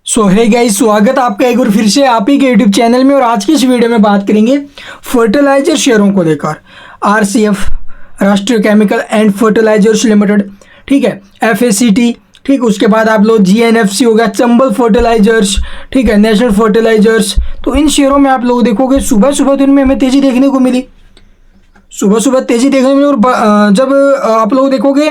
सो है गाइस, स्वागत आपका एक बार फिर से आप ही के यूट्यूब चैनल में। और आज की इस वीडियो में बात करेंगे फर्टिलाइजर शेयरों को लेकर। आरसीएफ, राष्ट्रीय केमिकल एंड फर्टिलाइजर्स लिमिटेड, ठीक है, एफएसीटी, ठीक, उसके बाद आप लोग जीएनएफसी हो गया, चंबल फर्टिलाइजर्स, ठीक है, नेशनल फर्टिलाइजर्स। तो इन शेयरों में आप लोग देखोगे सुबह सुबह दिन में हमें तेजी देखने को मिली, सुबह सुबह तेजी देखने को मिली। और जब आप लोग देखोगे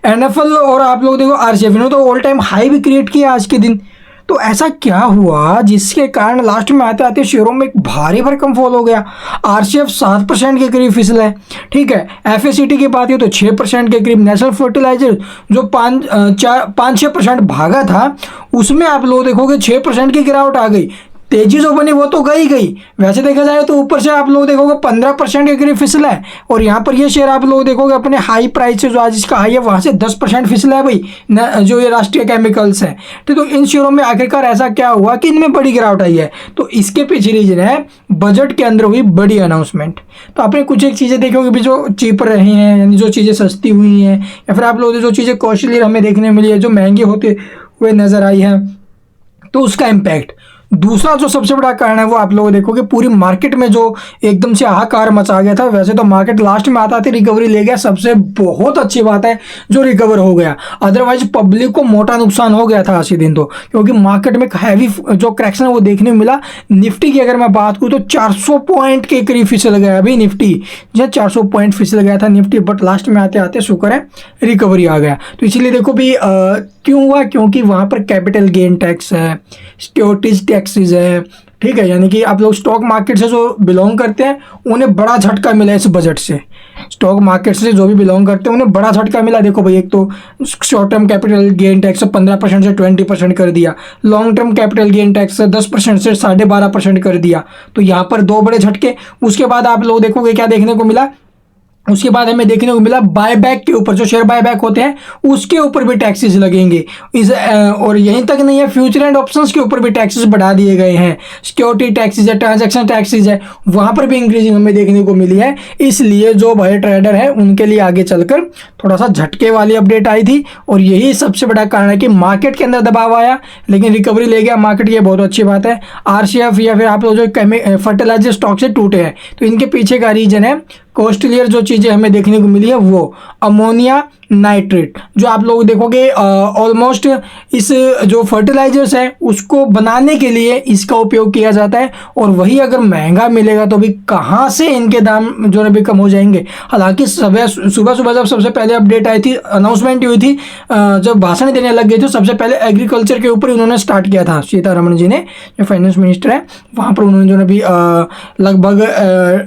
एनएफएल और आप लोग देखो आरसीएफ, इन्होंने तो ऑल टाइम हाई भी क्रिएट किया आज के दिन। तो ऐसा क्या हुआ जिसके कारण लास्ट में आते आते शेयरों में एक भारी भरकम फॉल हो गया। आरसीएफ 7% के करीब फिसला है, ठीक है। एफएसीटी की बात है तो 6% के करीब। नेशनल फर्टिलाइजर जो 5-6% भागा था, उसमें आप लोग देखोगे 6% की गिरावट आ गई। तेजी जो बनी वो तो गई गई, वैसे देखा जाए तो ऊपर से आप लोग देखोगे 15% के करीब फिसला है। और यहाँ पर ये शेयर आप लोग देखोगे अपने हाई प्राइस से, जो आज इसका हाई है वहाँ से 10% फिसला है भाई, जो ये राष्ट्रीय केमिकल्स है। तो इन शेयरों में आखिरकार ऐसा क्या हुआ कि इनमें बड़ी गिरावट आई है? तो इसके पीछे रीजन है बजट के अंदर हुई बड़ी अनाउंसमेंट। तो आपने कुछ एक चीज़ें देखी होगी भी जो चीप रही हैं, यानी जो चीज़ें सस्ती हुई हैं, या फिर आप लोग जो चीज़ें कॉस्टली हमें देखने मिली है, जो महंगी होते हुए नजर आई है, तो उसका इम्पैक्ट। दूसरा जो सबसे बड़ा कारण है वो आप लोग देखोगे पूरी मार्केट में जो एकदम से हाहाकार मचा गया था। वैसे तो मार्केट लास्ट में आता था रिकवरी ले गया, सबसे बहुत अच्छी बात है जो रिकवर हो गया। अदरवाइज पब्लिक को मोटा नुकसान हो गया था आज के दिन तो, क्योंकि मार्केट में हैवी जो करेक्शन है वो देखने को मिला। निफ्टी की अगर मैं बात करूँ तो 400 पॉइंट के करीब फिसल गया अभी निफ्टी, जो 400 पॉइंट फिसल गया था निफ्टी, बट लास्ट में आते आते शुक्र है रिकवरी आ गया। तो इसलिए देखो भी क्यों हुआ, क्योंकि वहाँ पर कैपिटल गेन टैक्स है, सिक्योरिटीज टैक्सेस है, ठीक है। यानी कि आप लोग स्टॉक मार्केट से जो बिलोंग करते हैं उन्हें बड़ा झटका मिला इस बजट से। स्टॉक मार्केट से जो भी बिलोंग करते हैं उन्हें बड़ा झटका मिला। देखो भाई, एक तो short term capital gain tax 15% से 20% कर दिया, long term capital gain tax 10% से 12.5% कर दिया। तो यहाँ पर दो बड़े झटके। उसके बाद आप लोग देखोगे क्या देखने को मिला, उसके बाद हमें देखने को मिला बायबैक के ऊपर, जो शेयर बायबैक होते हैं उसके ऊपर भी टैक्सेस लगेंगे और यहीं तक नहीं है, फ्यूचर एंड ऑप्शंस के ऊपर भी टैक्सेस बढ़ा दिए गए हैं। सिक्योरिटी टैक्सेस है, ट्रांजैक्शन टैक्सेस है, वहां पर भी इंक्रीजिंग हमें देखने को मिली है। इसलिए जो बड़े ट्रेडर है उनके लिए आगे चलकर थोड़ा सा झटके वाली अपडेट आई थी, और यही सबसे बड़ा कारण है कि मार्केट के अंदर दबाव आया लेकिन रिकवरी ले गया मार्केट। ये बहुत अच्छी बात है। आरसीएफ या फिर आप लोग जो फर्टिलाइजर स्टॉक से टूटे हैं, तो इनके पीछे का रीजन है कॉस्टलियर जो चीज़ें हमें देखने को मिली है वो अमोनिया नाइट्रेट। जो आप लोग देखोगे ऑलमोस्ट इस जो फर्टिलाइजर्स है उसको बनाने के लिए इसका उपयोग किया जाता है, और वही अगर महंगा मिलेगा तो भी कहाँ से इनके दाम जो है भी कम हो जाएंगे। हालांकि सुबह सुबह जब सबसे पहले अपडेट आई थी, अनाउंसमेंट हुई थी, जब भाषण देने लग गए थे, सबसे पहले एग्रीकल्चर के ऊपर उन्होंने स्टार्ट किया था। सीतारमण जी ने, जो फाइनेंस मिनिस्टर है, वहाँ पर उन्होंने जो है भी लगभग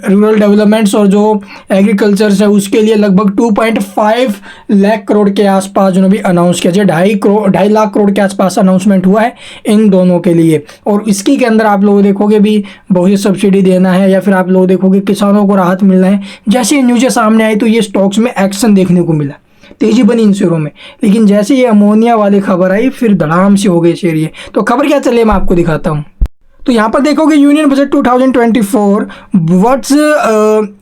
रूरल डेवलपमेंट्स और जो एग्रीकल्चर है उसके लिए लगभग 2.5 लाख करोड़ के आसपास जो भी अनाउंस किया जाए, 2.5 लाख करोड़ के आसपास अनाउंसमेंट हुआ है इन दोनों के लिए। और इसकी के अंदर आप लोग देखोगे भी बहुत ही सब्सिडी देना है, या फिर आप लोग देखोगे किसानों को राहत मिलना है। जैसे ये न्यूज़ें सामने आई तो ये स्टॉक्स में एक्शन देखने को मिला, तेजी बनी इन शेयरों में। लेकिन जैसे ये अमोनिया वाली खबर आई फिर धड़ाम से हो गए शेयर ये। तो खबर क्या चले मैं आपको दिखाता हूँ। तो यहाँ पर देखोगे union budget 2024 what's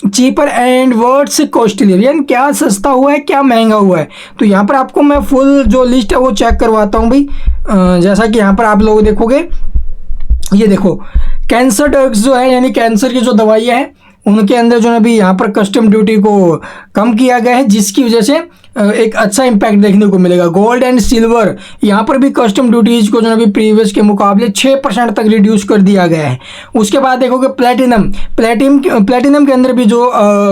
cheaper and what's costlier, यानी क्या सस्ता हुआ है क्या महंगा हुआ है। तो यहाँ पर आपको मैं फुल जो लिस्ट है वो चेक करवाता हूँ भाई। जैसा कि यहाँ पर आप लोग देखोगे, ये देखो कैंसर ड्रग्स जो है, यानी कैंसर की जो दवाइयाँ हैं उनके अंदर जो है भी यहाँ पर कस्टम ड्यूटी को कम किया गया है, जिसकी वजह से एक अच्छा इम्पैक्ट देखने को मिलेगा। गोल्ड एंड सिल्वर यहाँ पर भी कस्टम ड्यूटीज को जो है प्रीवियस के मुकाबले 6% तक रिड्यूस कर दिया गया है। उसके बाद देखोगे प्लेटिनम के अंदर भी जो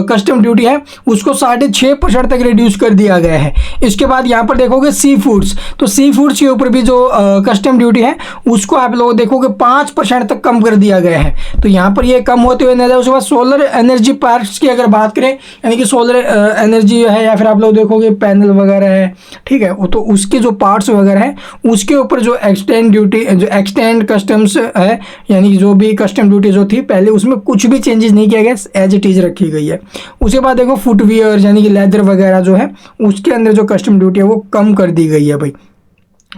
कस्टम ड्यूटी है उसको 6.5% तक रिड्यूस कर दिया गया है। इसके बाद यहाँ पर देखोगे सी फूड्स, तो सी फूड्स के ऊपर भी जो कस्टम ड्यूटी है उसको आप लोग देखोगे 5% तक कम कर दिया गया है। तो यहाँ पर ये कम होते हुए नजर। उसके बाद सोलर एनर्जी पार्क्स की अगर बात करें, यानी कि सोलर एनर्जी है या फिर आप लोग देखोगे पैनल वगैरह है, ठीक है, तो उसके जो पार्ट्स वगैरह हैं उसके ऊपर जो एक्सटेंड कस्टम्स है, यानी जो भी कस्टम ड्यूटी जो थी पहले उसमें कुछ भी चेंजेस नहीं किया गया, एज इट इज रखी गई है। उसके बाद देखो फुटवियर यानी कि लेदर वगैरह जो है उसके अंदर जो कस्टम ड्यूटी है वो कम कर दी गई है भाई।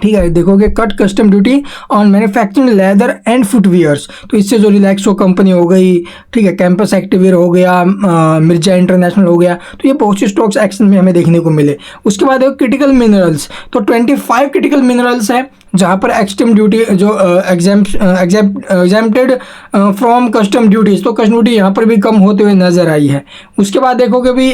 ठीक है, देखोगे cut custom duty on manufacturing leather and footwears, तो इससे जो रिलैक्सो कंपनी हो गई, ठीक है, कैंपस एक्टिवेयर हो गया, मिर्जा इंटरनेशनल हो गया, तो ये बहुत सी स्टॉक्स एक्शन में हमें देखने को मिले। उसके बाद देखो क्रिटिकल मिनरल्स, तो 25 क्रिटिकल मिनरल्स है जहाँ पर एक्सटम ड्यूटी जो एग्जेम्प्टेड फ्रॉम कस्टम ड्यूटीज, तो कस्टम ड्यूटी यहाँ पर भी कम होते हुए नजर आई है। उसके बाद देखोगे भी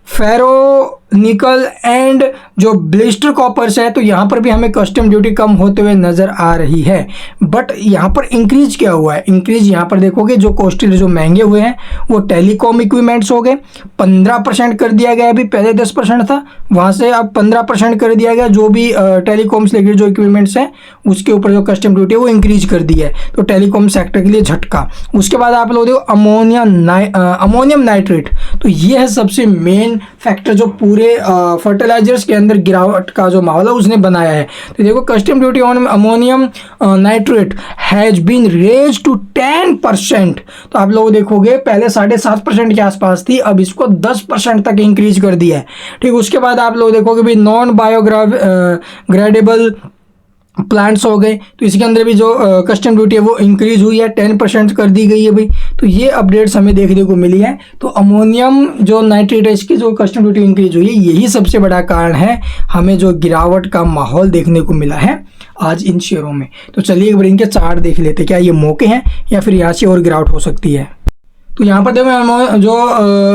फेरो निकल एंड जो ब्लिस्टर कॉपर्स है, तो यहाँ पर भी हमें कस्टम ड्यूटी कम होते हुए नजर आ रही है। बट यहाँ पर इंक्रीज क्या हुआ है, इंक्रीज यहाँ पर देखोगे जो कॉस्टली जो महंगे हुए हैं वो टेलीकॉम इक्विपमेंट्स हो गए, 15% कर दिया गया, अभी पहले 10% था, वहाँ से अब 15% कर दिया गया। जो भी टेलीकॉम से रिलेटेड जो इक्विपमेंट्स हैं उसके ऊपर जो कस्टम ड्यूटी है वो इंक्रीज कर दी है, तो टेलीकॉम सेक्टर के लिए झटका। उसके बाद आप लोग देखो अमोनियम नाइट्रेट, तो ये है सबसे मेन फैक्टर जो पूरे फर्टिलाइजर्स के अंदर गिरावट का जो माहौल है उसने बनाया है। तो देखो custom duty on ammonium nitrate has been raised to 10%, तो आप लोग देखोगे पहले 7.5% के आसपास थी, अब इसको 10% तक इंक्रीज कर दिया है। ठीक, उसके बाद आप लोग देखोगे भी नॉन बायोग्रेडेबल प्लांट्स हो गए, तो इसके अंदर भी जो कस्टम ड्यूटी है वो इंक्रीज हुई है, 10% कर दी गई है भाई। तो ये अपडेट्स हमें देखने को मिली है। तो अमोनियम जो नाइट्रेट है इसकी जो कस्टम ड्यूटी इंक्रीज हुई है, यही सबसे बड़ा कारण है हमें जो गिरावट का माहौल देखने को मिला है आज इन शेयरों में। तो चलिए एक बार इनके चार्ट देख लेते, क्या ये मौके हैं या फिर यहाँ से और गिरावट हो सकती है। तो यहाँ पर देखो जो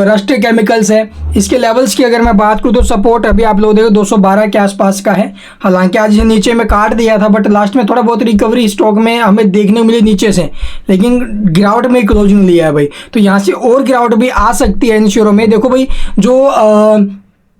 राष्ट्रीय केमिकल्स है इसके लेवल्स की अगर मैं बात करूँ तो सपोर्ट अभी आप लोग देखो 212 के आसपास का है। हालांकि आज ये नीचे में काट दिया था, बट लास्ट में थोड़ा बहुत रिकवरी स्टॉक में हमें देखने को मिली नीचे से, लेकिन गिरावट में क्लोजिंग लिया है भाई। तो यहाँ से और गिरावट भी आ सकती है इन शेयरों में। देखो भाई जो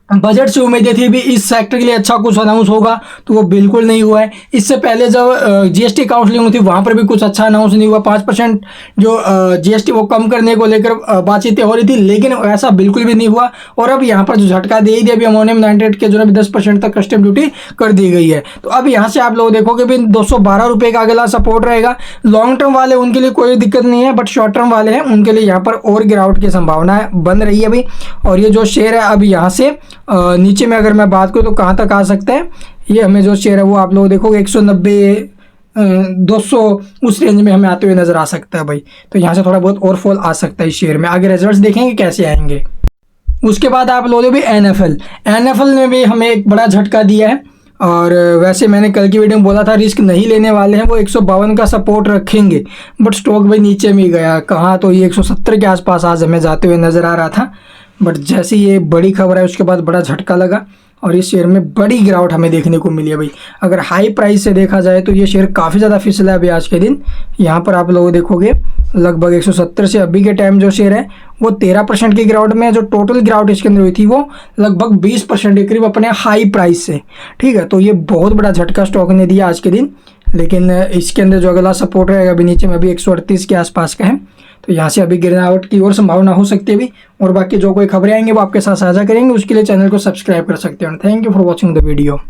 बजट से उम्मीदें थी भी इस सेक्टर के लिए अच्छा कुछ अनाउंस होगा, तो वो बिल्कुल नहीं हुआ है। इससे पहले जब जीएसटी काउंसलिंग हुई थी वहाँ पर भी कुछ अच्छा अनाउंस नहीं हुआ। 5% जो जीएसटी वो कम करने को लेकर बातचीतें हो रही थी, लेकिन ऐसा बिल्कुल भी नहीं हुआ। और अब यहाँ पर जो झटका दे ही दिया, अभी अमोनियम नाइट्रेट के जो है 10% तक कस्टम ड्यूटी कर दी गई है। तो अब यहाँ से आप लोग देखोगे भी 212 रुपये का अगला सपोर्ट रहेगा। लॉन्ग टर्म वाले उनके लिए कोई दिक्कत नहीं है, बट शॉर्ट टर्म वाले हैं उनके लिए यहाँ पर और गिरावट की संभावना बन रही है भाई। और ये जो शेयर है अब यहाँ से नीचे में अगर मैं बात करूँ तो कहाँ तक आ सकता है, ये हमें जो शेयर है वो आप लोग देखोगे 190 200 उस रेंज में हमें आते हुए नजर आ सकता है भाई। तो यहाँ से थोड़ा बहुत और फॉल आ सकता है इस शेयर में, आगे रिजल्ट्स देखेंगे कैसे आएंगे। उसके बाद आप लोग भी एनएफएल ने भी हमें एक बड़ा झटका दिया है। और वैसे मैंने कल की वीडियो में बोला था रिस्क नहीं लेने वाले हैं, वो 152 का सपोर्ट रखेंगे, बट स्टॉक भाई नीचे में गया कहाँ, तो ये 170 के आसपास आज हमें जाते हुए नजर आ रहा था। बट जैसे ये बड़ी खबर है उसके बाद बड़ा झटका लगा और इस शेयर में बड़ी गिरावट हमें देखने को मिली है भाई। अगर हाई प्राइस से देखा जाए तो ये शेयर काफ़ी ज़्यादा फिसला है अभी आज के दिन। यहाँ पर आप लोग देखोगे लगभग 170 से अभी के टाइम जो शेयर है वो 13% की गिरावट में है। जो टोटल गिरावट इसके अंदर हुई थी वो लगभग 20% के करीब अपने हाई प्राइस से। ठीक है, तो ये बहुत बड़ा झटका स्टॉक ने दिया आज के दिन। लेकिन इसके अंदर जो अगला सपोर्ट रहेगा अभी नीचे में अभी 138 के आसपास का है, तो यहाँ से अभी गिरावट की और संभावना हो सकती है अभी। और बाकी जो कोई खबरें आएंगे वो आपके साथ साझा करेंगे, उसके लिए चैनल को सब्सक्राइब कर सकते हैं। Thank you for watching the video.